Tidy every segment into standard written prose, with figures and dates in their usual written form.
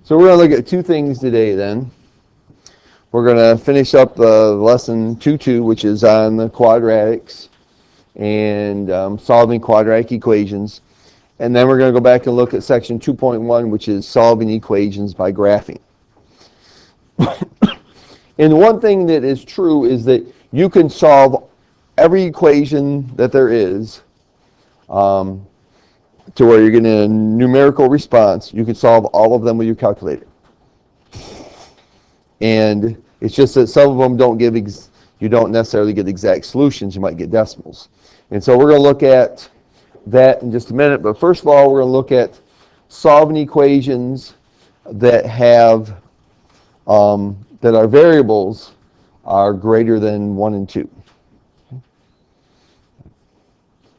So we're going to look at two things today then. We're going to finish up lesson 2.2, which is on the quadratics and solving quadratic equations. And then we're going to go back and look at section 2.1, which is solving equations by graphing. And one thing that is true is that you can solve every equation that there is to where you're getting a numerical response. You can solve all of them with your calculator. And it's just that some of them don't give, you don't necessarily get exact solutions. You might get decimals. And so we're going to look at that in just a minute. But first of all, we're going to look at solving equations that have that our variables are greater than 1 and 2.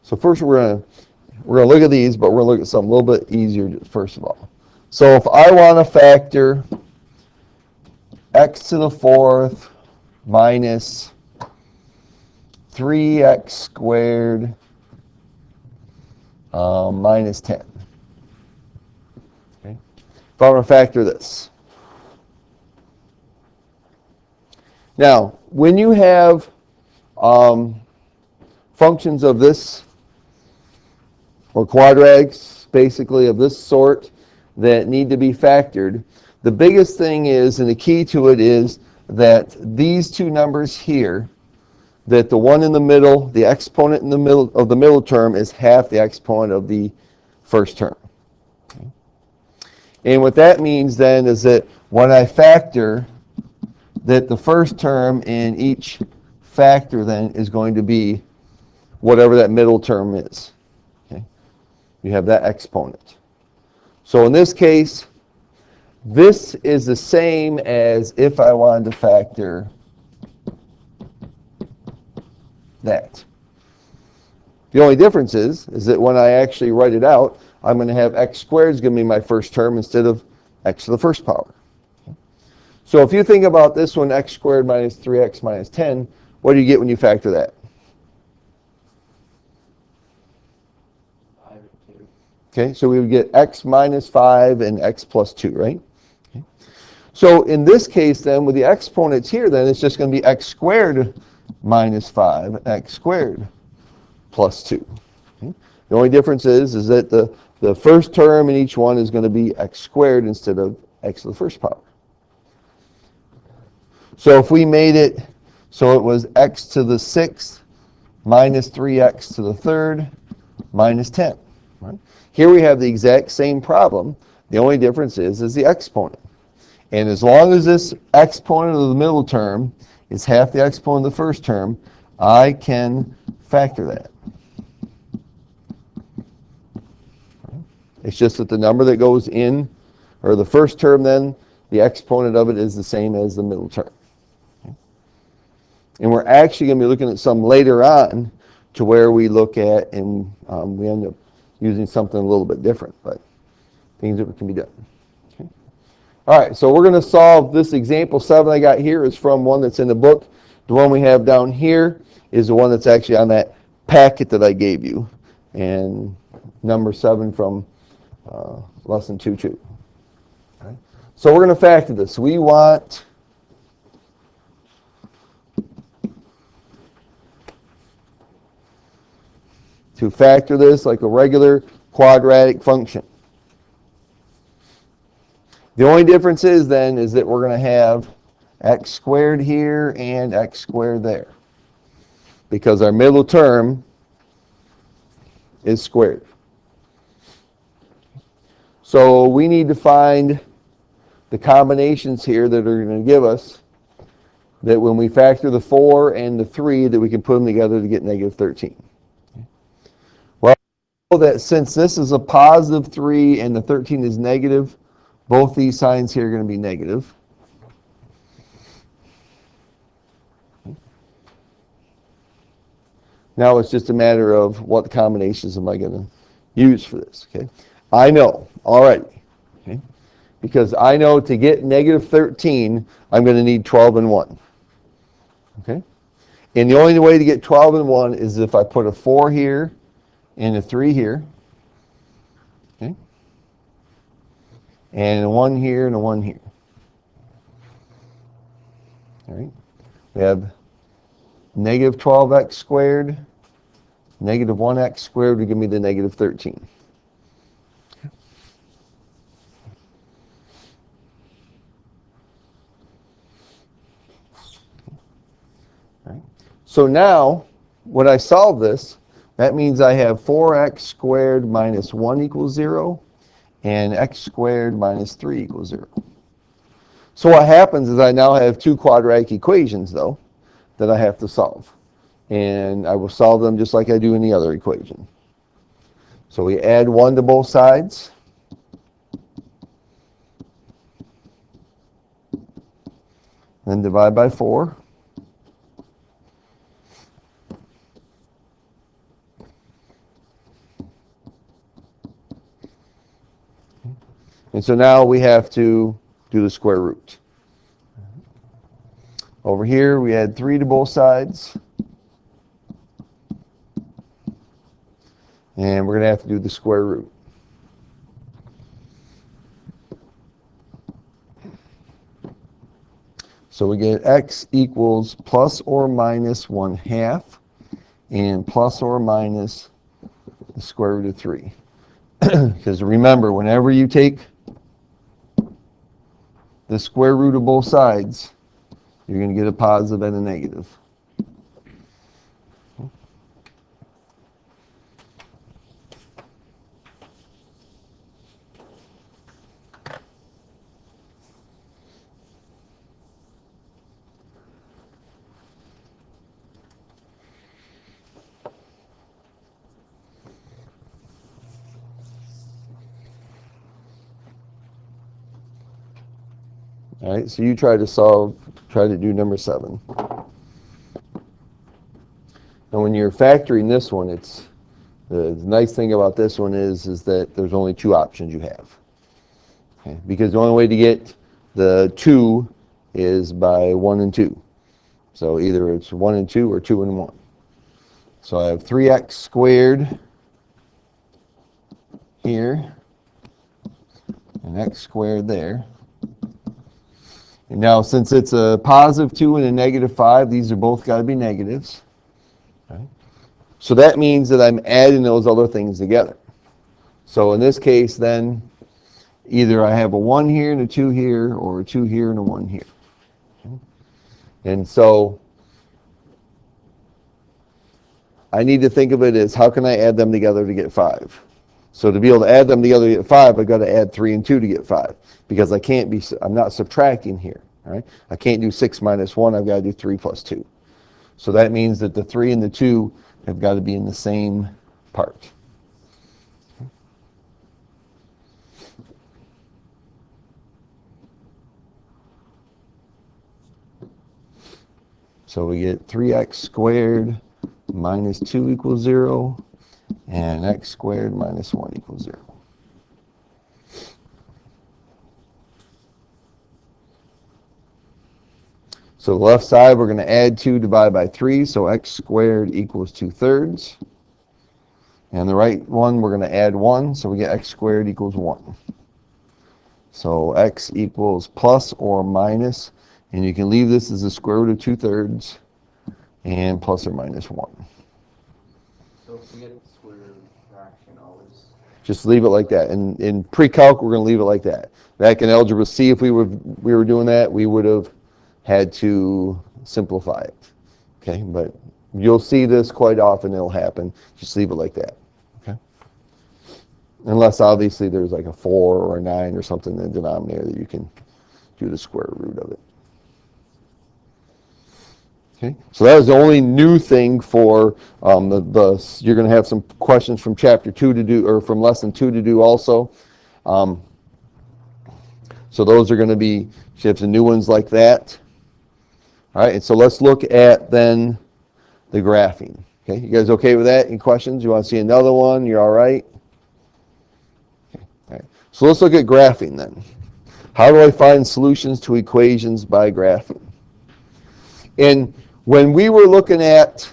So first we're going to look at these, but we're going to look at something a little bit easier first of all. So if I want to factor x to the fourth minus 3x squared minus 10. Okay. If I want to factor this. Now, when you have functions of this, or quadratics, basically, of this sort that need to be factored, the biggest thing is, and the key to it is, that these two numbers here, that the one in the middle, the exponent in the middle of the middle term is half the exponent of the first term. Okay. And what that means then is that when I factor, that the first term in each factor then is going to be whatever that middle term is. Okay. You have that exponent. So in this case, this is the same as if I wanted to factor that. The only difference is that when I actually write it out, I'm going to have x squared is going to be my first term instead of x to the first power. Okay. So if you think about this one, x squared minus 3x minus 10, what do you get when you factor that? 5 and 2. Okay, so we would get x minus 5 and x plus 2, right? Okay. So in this case then, with the exponents here, then it's just going to be x squared minus 5, x squared plus 2. Okay. The only difference is that the first term in each one is going to be x squared instead of x to the first power. So if we made it so it was x to the 6th minus 3x to the 3rd minus 10. Right? Here we have the exact same problem. The only difference is the exponent. And as long as this exponent of the middle term is half the exponent of the first term, I can factor that. It's just that the number that goes in, or the first term then, the exponent of it is the same as the middle term. Okay. And we're actually going to be looking at some later on to where we look at, and we end up using something a little bit different, but things that can be done. Okay. All right, so we're going to solve this example 7 I got here is from one that's in the book. The one we have down here is the one that's actually on that packet that I gave you, and number 7 from lesson 2.2. Okay. So we're going to factor this. We want to factor this like a regular quadratic function. The only difference is then is that we're going to have x squared here and x squared there, because our middle term is squared. So we need to find the combinations here that are going to give us that when we factor the 4 and the 3, that we can put them together to get negative 13. Well, we know that since this is a positive 3 and the 13 is negative, both these signs here are going to be negative. Now it's just a matter of what combinations am I going to use for this. Okay, I know already, okay, because I know to get negative 13, I'm going to need 12 and 1. Okay, and the only way to get 12 and 1 is if I put a 4 here and a 3 here. Okay, and a 1 here and a 1 here. All right. We have negative 12x squared, negative 1x squared would give me the negative 13. All right. So now, when I solve this, that means I have 4x squared minus 1 equals 0, and x squared minus 3 equals 0. So what happens is I now have two quadratic equations, though, that I have to solve. And I will solve them just like I do in the other equation. So we add 1 to both sides. Then divide by 4. And so now we have to do the square root. Over here we add 3 to both sides. And we're going to have to do the square root. So we get x equals plus or minus 1/2 and plus or minus the square root of 3. Because remember, whenever you take the square root of both sides, you're going to get a positive and a negative. All right, so you try to do number 7. And when you're factoring this one, the nice thing about this one is that there's only 2 options you have. Okay? Because the only way to get the 2 is by 1 and 2. So either it's 1 and 2 or 2 and 1. So I have 3x squared here and x squared there. And now, since it's a positive 2 and a negative 5, these are both got to be negatives. Okay. So that means that I'm adding those other things together. So in this case, then, either I have a 1 here and a 2 here, or a 2 here and a 1 here. Okay. And so I need to think of it as, how can I add them together to get 5? So to be able to add them together to get 5, I've got to add 3 and 2 to get 5. Because I'm not subtracting here. All right? I can't do 6 minus 1, I've got to do 3 plus 2. So that means that the 3 and the 2 have got to be in the same part. So we get 3x squared minus 2 equals 0, and x squared minus 1 equals 0. So the left side, we're going to add 2 divided by 3, so x squared equals 2/3. And the right one, we're going to add 1, so we get x squared equals 1. So x equals plus or minus, and you can leave this as the square root of 2/3, and plus or minus 1. So if we get the square fraction, always just leave it like that. In pre-calc, we're going to leave it like that. Back in algebra C, if we were doing that, we would have had to simplify it. Okay, but you'll see this quite often. It'll happen. Just leave it like that. Okay, unless obviously there's like a 4 or a 9 or something in the denominator that you can do the square root of it. Okay, so that was the only new thing for you're going to have some questions from chapter 2 to do, or from lesson 2 to do also. So those are going to be, you have some new ones like that. All right, and so let's look at then the graphing. Okay, you guys okay with that? Any questions? You want to see another one? You're all right? Okay. All right. So let's look at graphing then. How do I find solutions to equations by graphing? And when we were looking at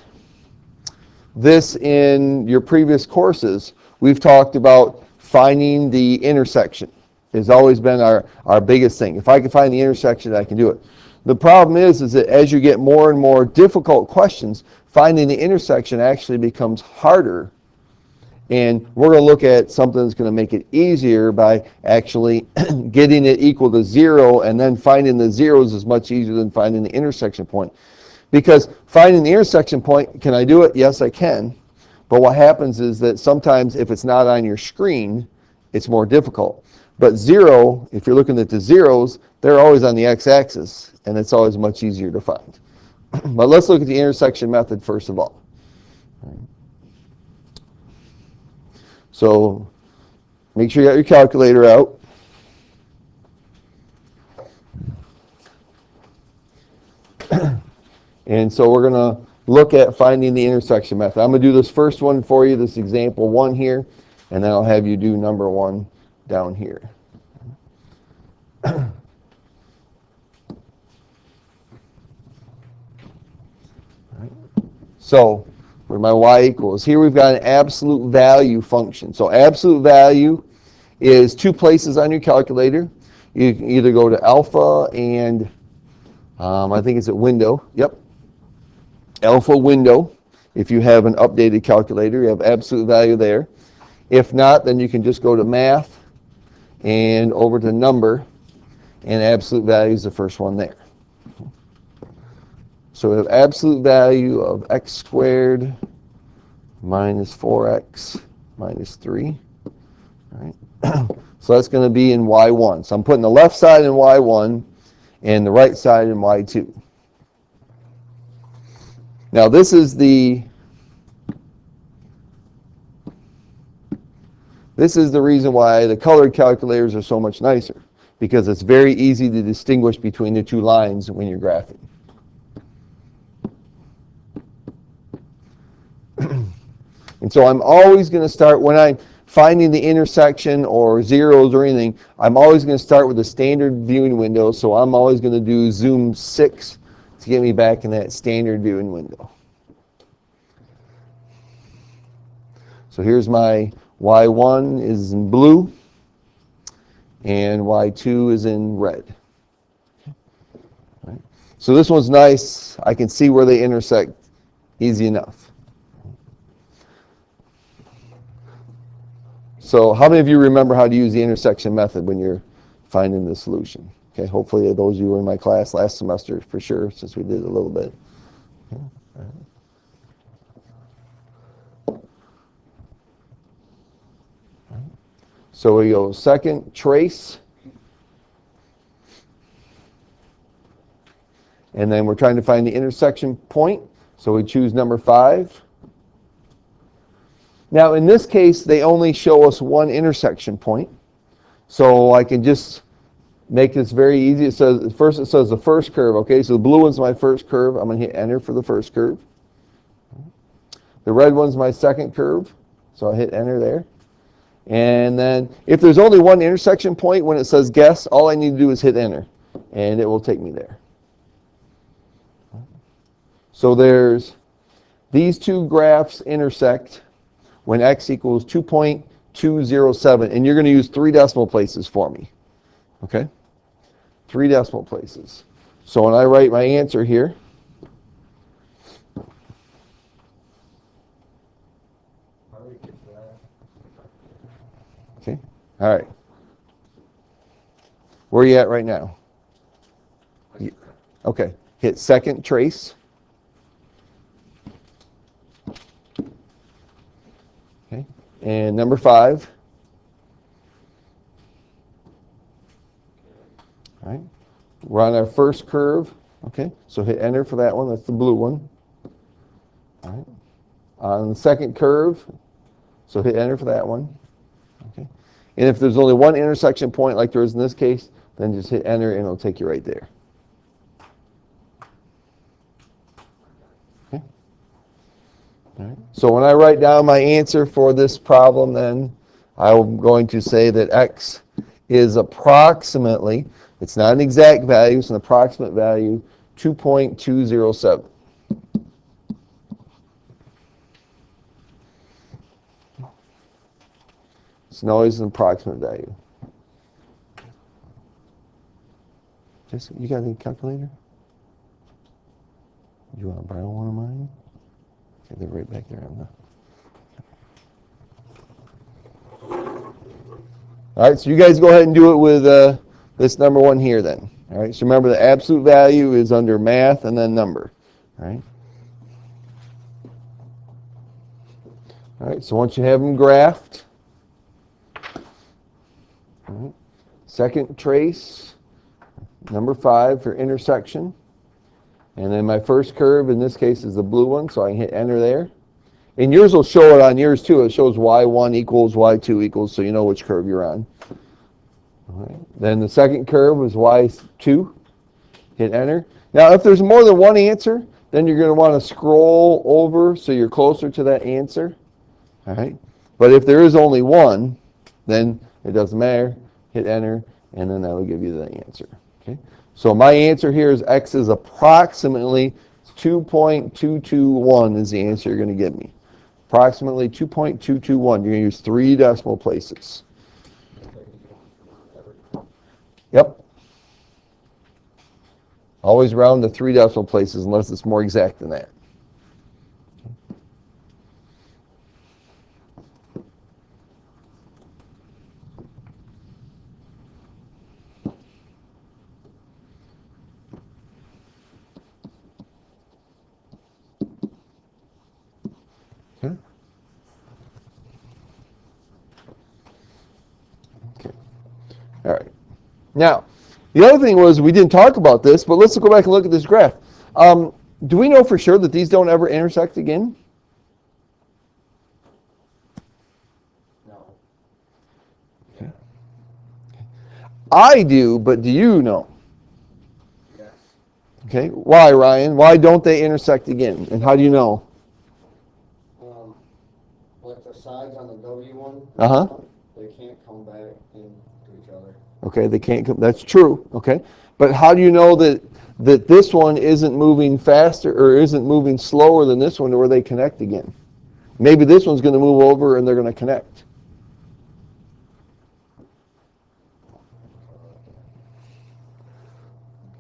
this in your previous courses, we've talked about finding the intersection. has always been our biggest thing. If I can find the intersection, I can do it. The problem is that as you get more and more difficult questions, finding the intersection actually becomes harder. And we're going to look at something that's going to make it easier by actually getting it equal to 0, and then finding the zeros is much easier than finding the intersection point. Because finding the intersection point, can I do it? Yes, I can. But what happens is that sometimes if it's not on your screen, it's more difficult. But 0, if you're looking at the zeros, they're always on the x-axis, and it's always much easier to find. But let's look at the intersection method first of all. So make sure you got your calculator out. And so we're going to look at finding the intersection method. I'm going to do this first one for you, this example 1 here, and then I'll have you do number 1 down here. So where my y equals, here we've got an absolute value function. So absolute value is 2 places on your calculator. You can either go to alpha and I think it's at window. Yep. Alpha window. If you have an updated calculator, you have absolute value there. If not, then you can just go to math and over to number, and absolute value is the first one there. So we have absolute value of x squared minus 4x minus 3. All right. So that's going to be in y1. So I'm putting the left side in y1 and the right side in y2. Now this is the reason why the colored calculators are so much nicer, because it's very easy to distinguish between the 2 lines when you're graphing. And so I'm always going to start, when I'm finding the intersection or zeros or anything, I'm always going to start with the standard viewing window. So I'm always going to do zoom 6 to get me back in that standard viewing window. So here's my y1 is in blue and y2 is in red. Right. So this one's nice. I can see where they intersect easy enough. So how many of you remember how to use the intersection method when you're finding the solution? Okay, hopefully those of you were in my class last semester for sure, since we did a little bit. Okay. All right. So we go second, trace. And then we're trying to find the intersection point. So we choose number 5. Now in this case, they only show us one intersection point. So I can just make this very easy. It says the first curve. Okay, so the blue one's my first curve. I'm going to hit enter for the first curve. The red one's my second curve. So I hit enter there. And then if there's only one intersection point when it says guess, all I need to do is hit enter. And it will take me there. So there's these 2 graphs intersect when x equals 2.207. And you're going to use 3 decimal places for me. Okay? 3 decimal places. So when I write my answer here, okay, all right. Where are you at right now? Okay, hit second trace. Okay, and number 5. All right, we're on our first curve. Okay, so hit enter for that one. That's the blue one. All right, on the second curve, so hit enter for that one. Okay, and if there's only one intersection point like there is in this case, then just hit enter and it'll take you right there. Okay. All right. So when I write down my answer for this problem, then I'm going to say that x is approximately, it's not an exact value, it's an approximate value, 2.207. It's always an approximate value. Jessica, you got a calculator? You want to borrow one of mine? Okay, they're right back there on the... All right, so you guys go ahead and do it with this number one here then. All right, so remember the absolute value is under math and then number. All right. All right, so once you have them graphed, all right, second trace, number 5 for intersection. And then my first curve in this case is the blue one, so I can hit enter there. And yours will show it on yours too. It shows y1 equals y2 equals, so you know which curve you're on. All right. Then the second curve was y2. Hit enter. Now if there's more than one answer, then you're going to want to scroll over so you're closer to that answer. All right. But if there is only one, then it doesn't matter. Hit enter, and then that will give you the answer. Okay. So my answer here is x is approximately 2.221 is the answer you're going to give me. Approximately 2.221. You're going to use 3 decimal places. Yep. Always round to 3 decimal places unless it's more exact than that. Okay. All right. Now, the other thing was we didn't talk about this, but let's go back and look at this graph. Do we know for sure that these don't ever intersect again? No. Okay. I do, but do you know? Yes. Okay. Why, Ryan? Why don't they intersect again? And how do you know? Like the sides on the W one, Uh-huh. they can't come back into each other. Okay, they can't come. That's true. Okay. But how do you know that this one isn't moving faster or isn't moving slower than this one where they connect again? Maybe this one's going to move over and they're going to connect.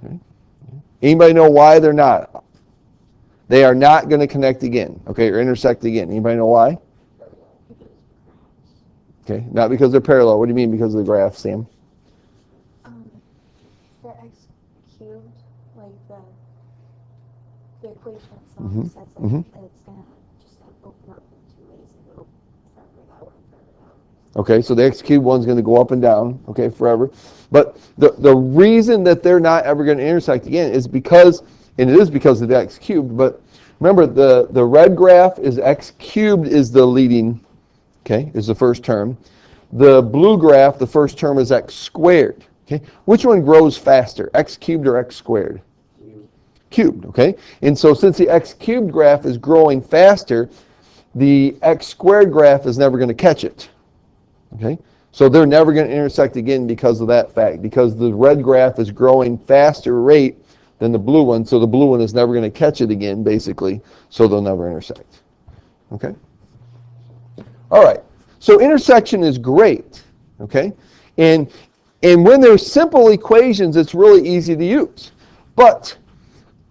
Okay. Anybody know why they're not? They are not going to connect again. Okay, or intersect again. Anybody know why? Okay, not because they're parallel. What do you mean because of the graph, Sam? The x cubed, like the equation itself says that it's gonna just open up in 2 ways and go forever that way. Okay, so the x cubed one's going to go up and down, okay, forever. But the reason that they're not ever going to intersect again is because, and it is because of the x cubed, but remember the red graph is x cubed is the leading, okay, is the first term. The blue graph, the first term is x squared. Okay, which one grows faster, x cubed or x squared? Cubed, okay? And so since the x cubed graph is growing faster, the x squared graph is never going to catch it. Okay? So they're never going to intersect again because of that fact, because the red graph is growing faster rate than the blue one, so the blue one is never going to catch it again, basically, so they'll never intersect. Okay? All right. So intersection is great, okay? And when there's simple equations, it's really easy to use. But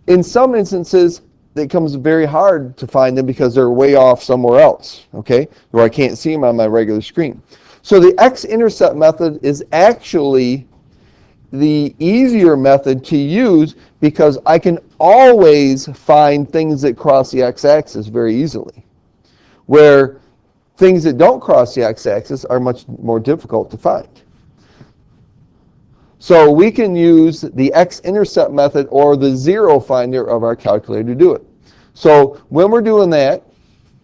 in some instances, it becomes very hard to find them because they're way off somewhere else, okay, where I can't see them on my regular screen. So the x-intercept method is actually the easier method to use because I can always find things that cross the x-axis very easily, where things that don't cross the x-axis are much more difficult to find. So we can use the x-intercept method or the zero finder of our calculator to do it. So when we're doing that,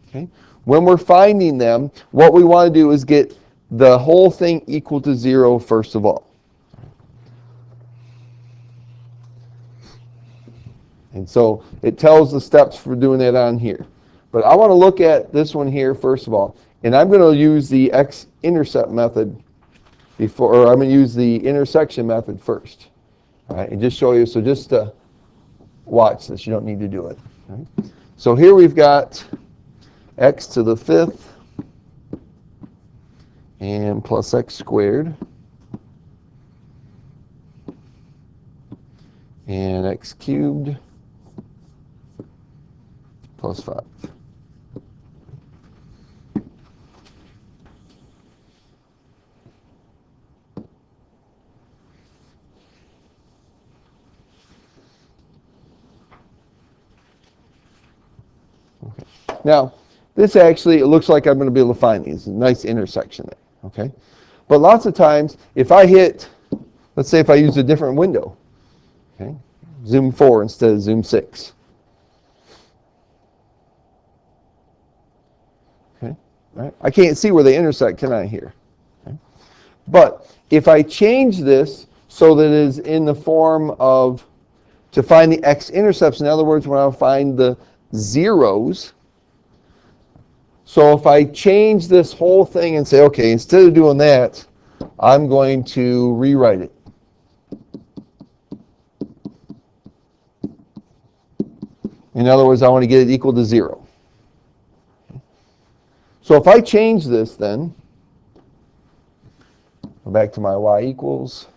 okay, when we're finding them, what we want to do is get the whole thing equal to 0 first of all. And so it tells the steps for doing that on here. But I want to look at this one here first of all. And I'm going to use the x-intercept method before, or I'm going to use the intersection method first. All right, and just show you, so just watch this, you don't need to do it. All right. So here we've got x to the 5th and plus x squared and x cubed plus 5. Okay. Now, this actually, it looks like I'm going to be able to find these. A nice intersection there. Okay. But lots of times, if I hit, let's say if I use a different window, okay, zoom 4 instead of zoom 6. Okay. All right. I can't see where they intersect, can I, here? Okay. But if I change this so that it is in the form of, to find the x-intercepts, in other words, when I find the zeros, so if I change this whole thing and say, okay, instead of doing that, I'm going to rewrite it. In other words, I want to get it equal to 0. So if I change this then, go back to my y equals,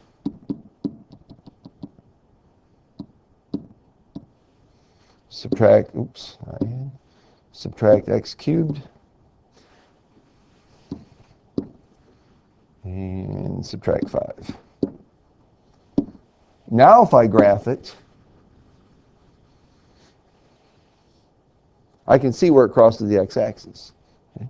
subtract x cubed, and subtract 5. Now if I graph it, I can see where it crosses the x-axis. Okay?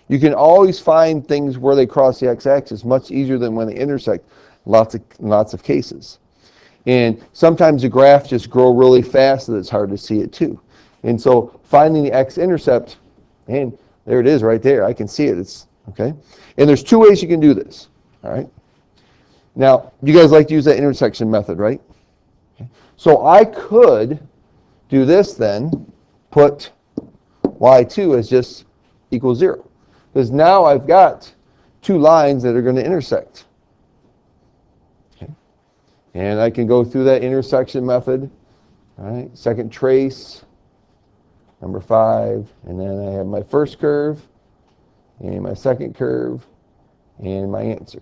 You can always find things where they cross the x-axis much easier than when they intersect, lots of cases. And sometimes the graphs just grow really fast that it's hard to see it too. And so finding the x-intercept, and there it is right there. I can see it. It's okay. And there's 2 ways you can do this. All right. Now, you guys like to use that intersection method, right? Okay. So I could do this then, put y2 as just equals 0. Because now I've got 2 lines that are going to intersect. Okay. And I can go through that intersection method. All right. Second trace, number 5, and then I have my first curve, and my second curve, and my answer.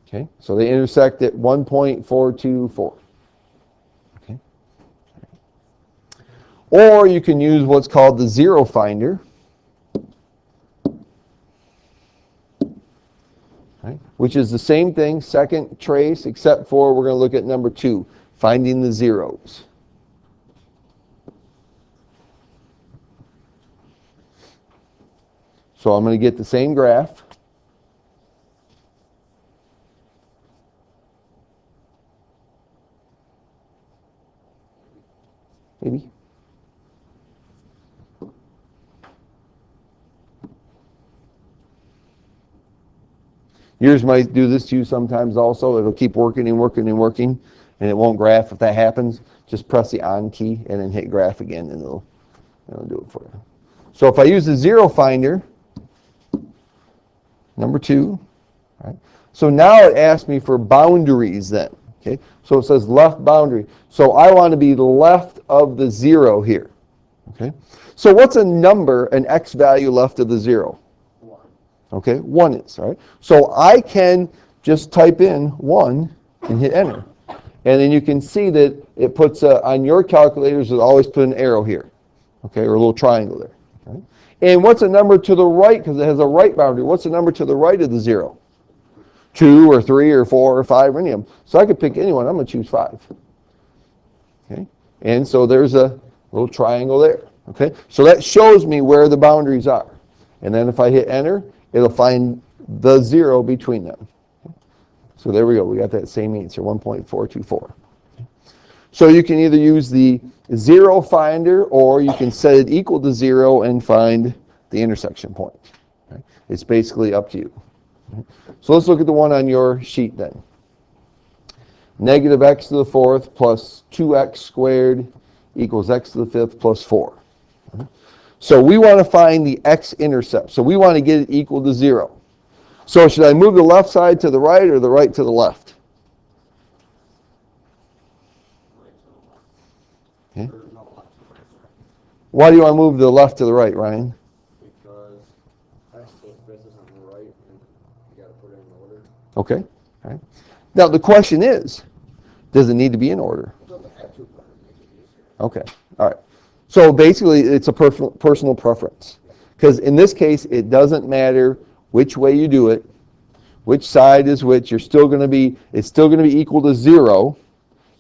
Okay, so they intersect at 1.424. Okay. Or you can use what's called the zero finder. Right, which is the same thing, second trace, except for we're going to look at number 2, finding the zeros. So I'm going to get the same graph. Maybe. Yours might do this to you sometimes also. It'll keep working and working and working, and it won't graph. If that happens, just press the on key and then hit graph again, and it'll do it for you. So if I use the zero finder, number 2, right? So now it asks me for boundaries then. Okay, so it says left boundary. So I want to be left of the 0 here. Okay, so what's a number, an x value left of the 0? 1. Okay, 1 is, right? So I can just type in 1 and hit enter. And then you can see that it puts, on your calculators, it always put an arrow here. Okay, or a little triangle there. Okay? And what's a number to the right, because it has a right boundary, what's a number to the right of the 0? 2 or 3 or 4 or 5 or any of them. So I could pick anyone. I'm going to choose 5. Okay, and so there's a little triangle there. Okay, so that shows me where the boundaries are. And then if I hit enter, it'll find the 0 between them. Okay? So there we go. We got that same answer, 1.424. Okay? So you can either use the zero finder, or you can set it equal to 0 and find the intersection point. Okay? It's basically up to you. Okay? So let's look at the one on your sheet then. Negative x to the 4th plus 2x squared equals x to the 5th plus 4. Okay? So we want to find the x-intercept. So we want to get it equal to 0. So should I move the left side to the right or the right to the left? Okay. Why do you want to move the left to the right, Ryan? Because x plus 5th is on the right, and you got to put it in order. Okay. All right. Now the question is, Does it need to be in order? Okay, all right. So basically, it's a personal preference. Because in this case, it doesn't matter which way you do it, which side is which. It's still going to be equal to 0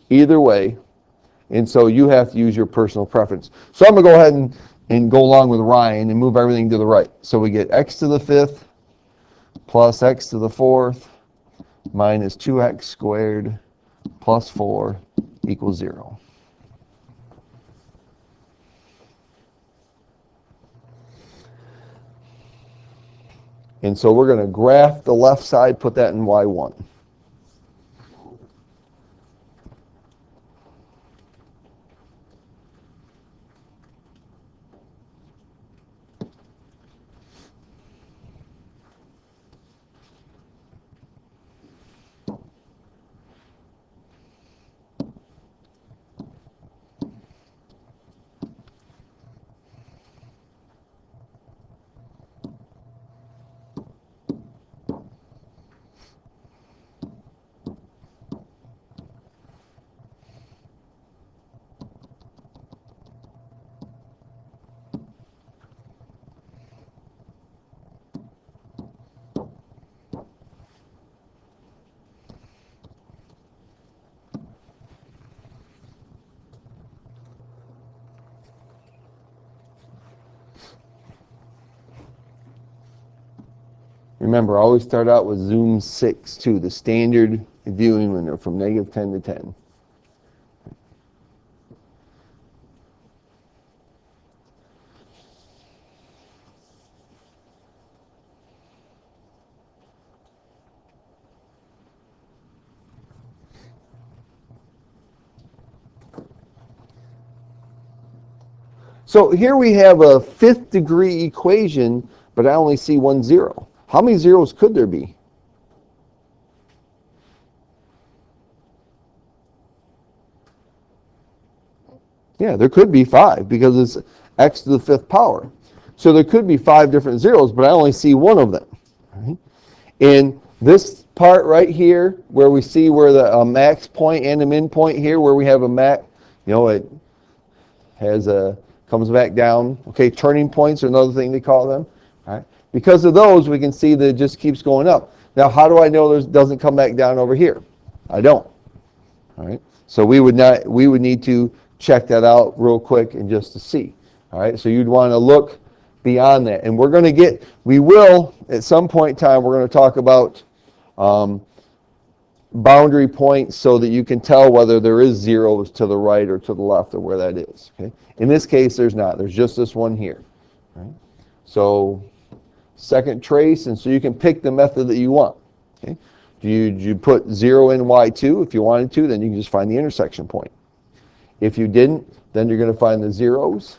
either way. And so you have to use your personal preference. So I'm going to go ahead and go along with Ryan and move everything to the right. So we get x to the 5th plus x to the 4th minus 2x squared plus 4 equals 0. And so we're going to graph the left side, put that in y1. Remember, always start out with zoom 6 too, the standard viewing window from -10 to 10. So here we have a 5th degree equation, but I only see 1 0. How many zeros could there be? Yeah, there could be 5 because it's x to the 5th power. So there could be 5 different zeros, but I only see one of them. Right? And this part right here, where we see where the max point and the min point here, where we have a max, it has comes back down. Okay, turning points are another thing they call them. All right? Because of those, we can see that it just keeps going up. Now, how do I know it doesn't come back down over here? I don't. All right. So we would need to check that out real quick and just to see. All right. So you'd want to look beyond that, and we will at some point in time. We're going to talk about boundary points so that you can tell whether there is zeros to the right or to the left or where that is. Okay. In this case, there's not. There's just this one here. Right? So second trace, and so you can pick the method that you want. Okay. You put 0 in y2 if you wanted to, then you can just find the intersection point. If you didn't, then you're going to find the zeros.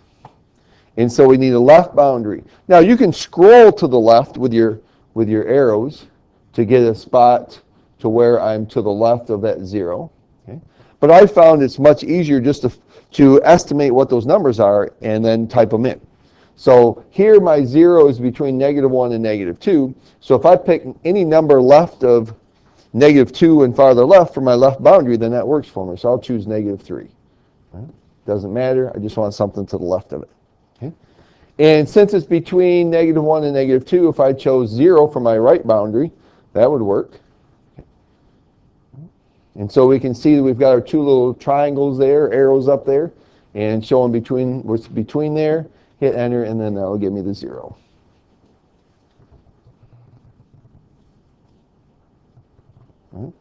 And so we need a left boundary. Now you can scroll to the left with your arrows to get a spot to where I'm to the left of that 0. Okay. But I found it's much easier just to estimate what those numbers are and then type them in. So here my 0 is between -1 and -2. So if I pick any number left of -2 and farther left for my left boundary, then that works for me. So I'll choose -3. Right? Doesn't matter. I just want something to the left of it. Okay? And since it's between -1 and -2, if I chose 0 for my right boundary, that would work. Okay. And so we can see that we've got our 2 little triangles there, arrows up there, and showing what's between there. Hit enter, and then that will give me the 0. Right?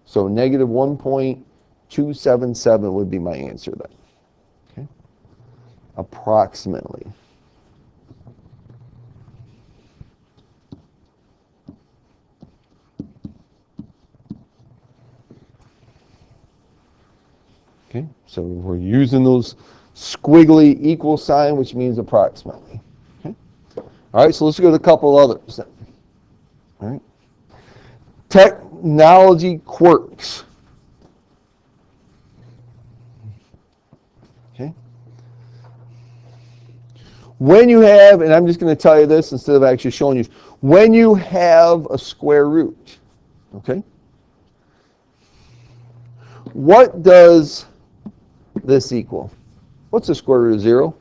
So -1.277 would be my answer then. Okay? Approximately. Okay, so we're using those squiggly equal sign, which means approximately. Okay? All right, so let's go to a couple others then. All right. Technology quirks. Okay. When you have, and I'm just going to tell you this instead of actually showing you, when you have a square root, okay? what does this equal? What's the square root of 0?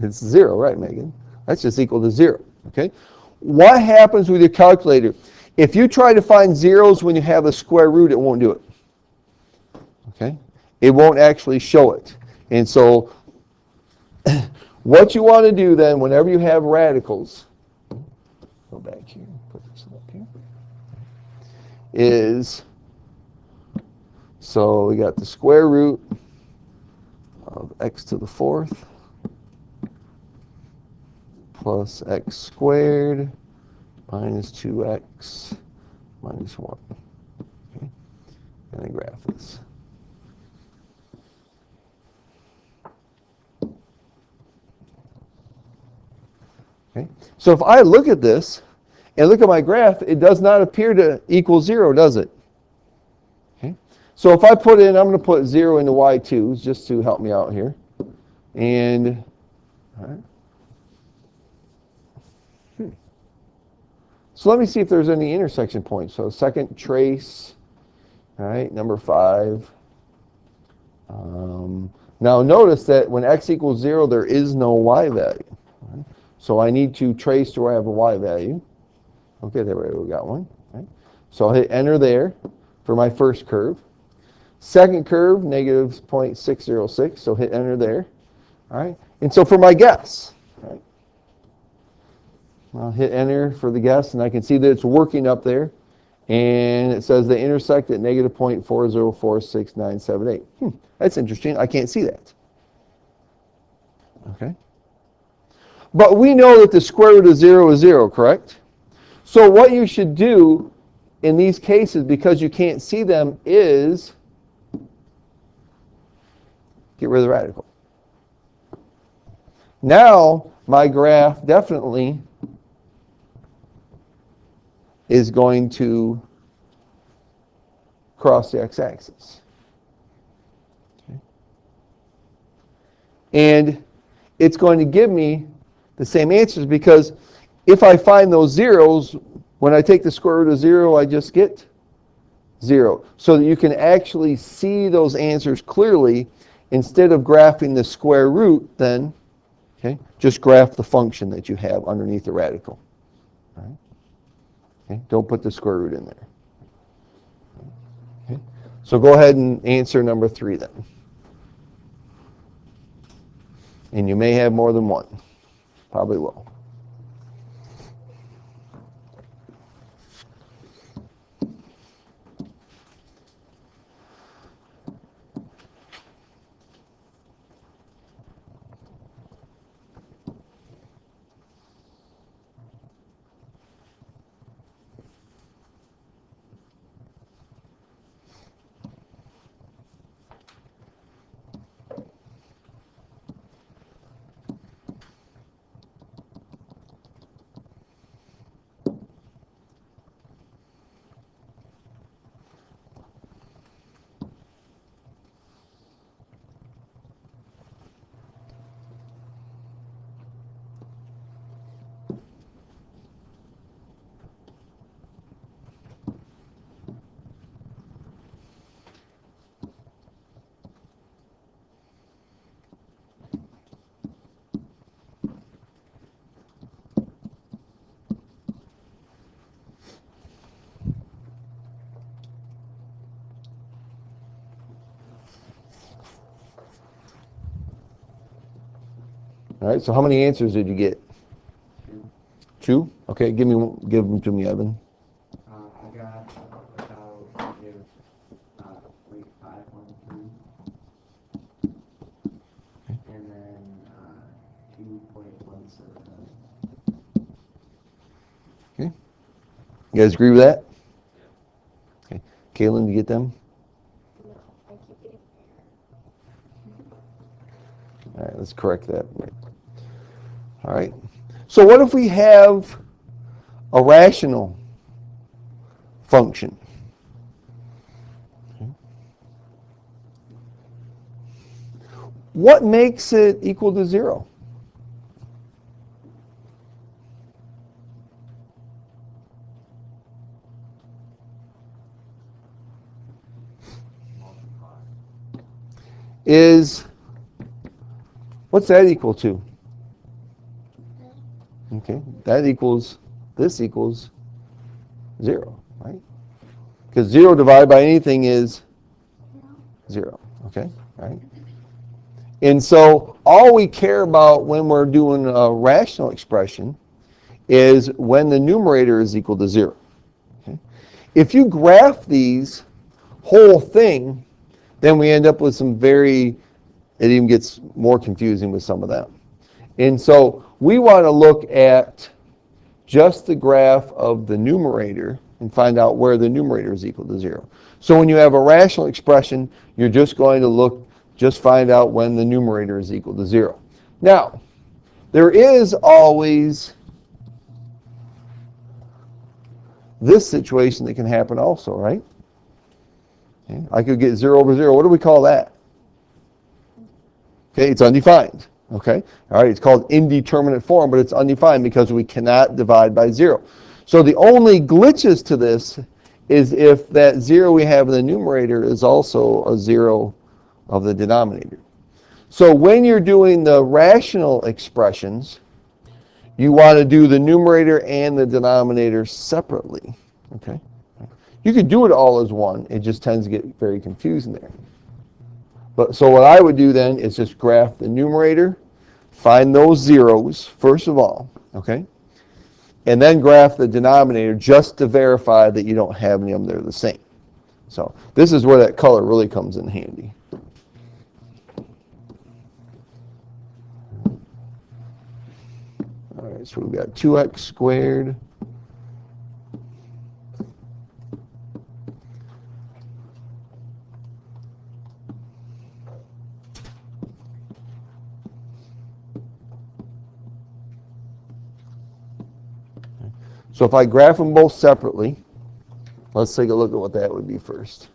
It's 0, right, Megan? That's just equal to 0, okay? What happens with your calculator? If you try to find zeros when you have a square root, it won't do it, okay? It won't actually show it. And so what you want to do then, whenever you have radicals, go back here, put this up here, is, so we got the square root of x to the 4th plus x squared minus 2x minus 1. Okay? And I graph this. Okay? So if I look at this and look at my graph, it does not appear to equal 0, does it? Okay? So if I put in, I'm going to put 0 into y2 just to help me out here. And, all right. So let me see if there's any intersection points. So second trace, all right, number 5. Now notice that when x equals 0, there is no y value. Right? So I need to trace to where I have a y value. Okay, there we got one. Right? So I'll hit enter there for my first curve. Second curve, negative 0.606, so hit enter there. All right, and so for my guess, right? I'll hit enter for the guess, and I can see that it's working up there. And it says they intersect at negative 0.404697.8. That's interesting. I can't see that. Okay. But we know that the square root of 0 is 0, correct? So what you should do in these cases, because you can't see them, is get rid of the radical. Now, my graph definitely is going to cross the x-axis. Okay. And it's going to give me the same answers, because if I find those zeros, when I take the square root of 0, I just get 0. So that you can actually see those answers clearly. Instead of graphing the square root, then, okay, just graph the function that you have underneath the radical. All right? Okay, don't put the square root in there. Okay, so go ahead and answer number 3 then. And you may have more than one. Probably will. All right, so how many answers did you get? 2? Okay, give them to me, Evan. I got about negative 0.513, and then 2.179. Okay. You guys agree with that? Okay. Kaylin, did you get them? No, I keep getting All right, let's correct that. All right. So what if we have a rational function? Okay. What makes it equal to 0? is, what's that equal to? Okay, that equals, this equals 0, right? Because 0 divided by anything is 0, okay, right? And so all we care about when we're doing a rational expression is when the numerator is equal to 0. Okay? If you graph these whole thing, then we end up with some it even gets more confusing with some of them. And so we want to look at just the graph of the numerator and find out where the numerator is equal to 0. So when you have a rational expression, you're just going to find out when the numerator is equal to 0. Now, there is always this situation that can happen also, right? Okay. I could get 0 over 0. What do we call that? Okay, it's undefined. Okay, all right, it's called indeterminate form, but it's undefined because we cannot divide by 0. So the only glitches to this is if that 0 we have in the numerator is also a 0 of the denominator. So when you're doing the rational expressions, you want to do the numerator and the denominator separately. Okay, you could do it all as one. It just tends to get very confusing there. So what I would do then is just graph the numerator, find those zeros first of all, okay, and then graph the denominator just to verify that you don't have any of them that are the same. So this is where that color really comes in handy. All right, so we've got 2x squared So if I graph them both separately, let's take a look at what that would be first.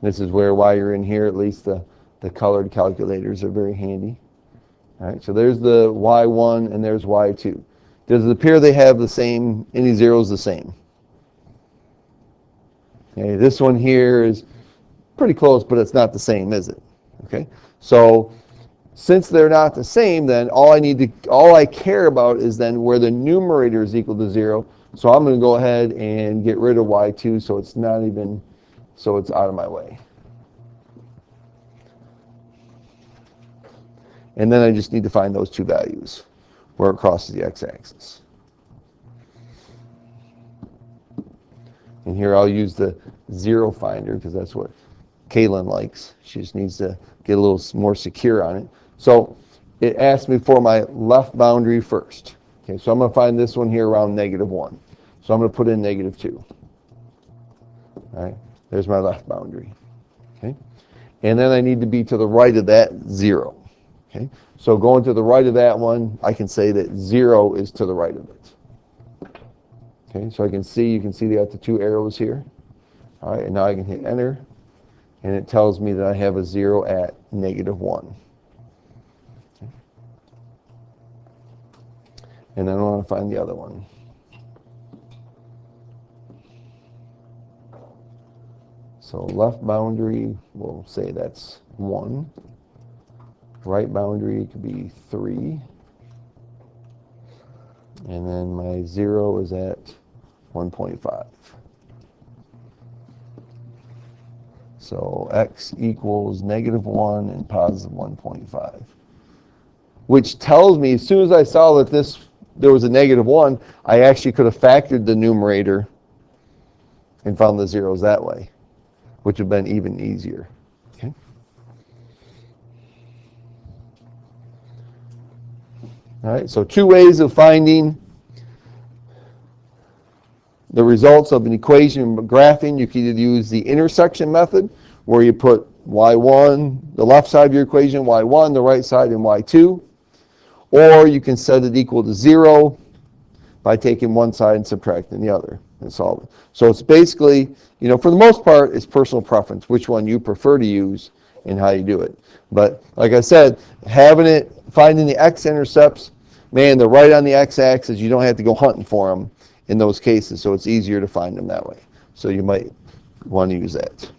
This is where, while you're in here, at least the colored calculators are very handy. All right, so there's the y1 and there's y2. Does it appear they have the same, any zeros the same? Okay, this one here is pretty close, but it's not the same, is it? Okay, so since they're not the same, then all I care about is then where the numerator is equal to 0. So I'm going to go ahead and get rid of y2, so it's out of my way. And then I just need to find those two values where it crosses the x-axis. And here I'll use the zero finder because that's what Kaylin likes. She just needs to get a little more secure on it. So it asked me for my left boundary first. Okay, so I'm going to find this one here around -1. So I'm going to put in -2. All right, there's my left boundary. Okay, and then I need to be to the right of that 0. Okay, so going to the right of that one, I can say that 0 is to the right of it. Okay, so you can see they got the two arrows here. All right, and now I can hit enter, and it tells me that I have a 0 at -1. Okay. And then I want to find the other one. So left boundary, we'll say that's 1. Right boundary could be 3. And then my 0 is at 1.5. So x equals -1 and positive 1.5. Which tells me, as soon as I saw that there was a -1, I actually could have factored the numerator and found the zeros that way, which would have been even easier. Okay. All right, so two ways of finding the results of an equation graphing. You can either use the intersection method, where you put y1, the left side of your equation, y1, the right side, and y2. Or you can set it equal to 0 by taking one side and subtracting the other and solve it. So it's basically, for the most part, it's personal preference, which one you prefer to use and how you do it. But like I said, finding the x-intercepts man, they're right on the x-axis. You don't have to go hunting for them in those cases, so it's easier to find them that way. So you might want to use that.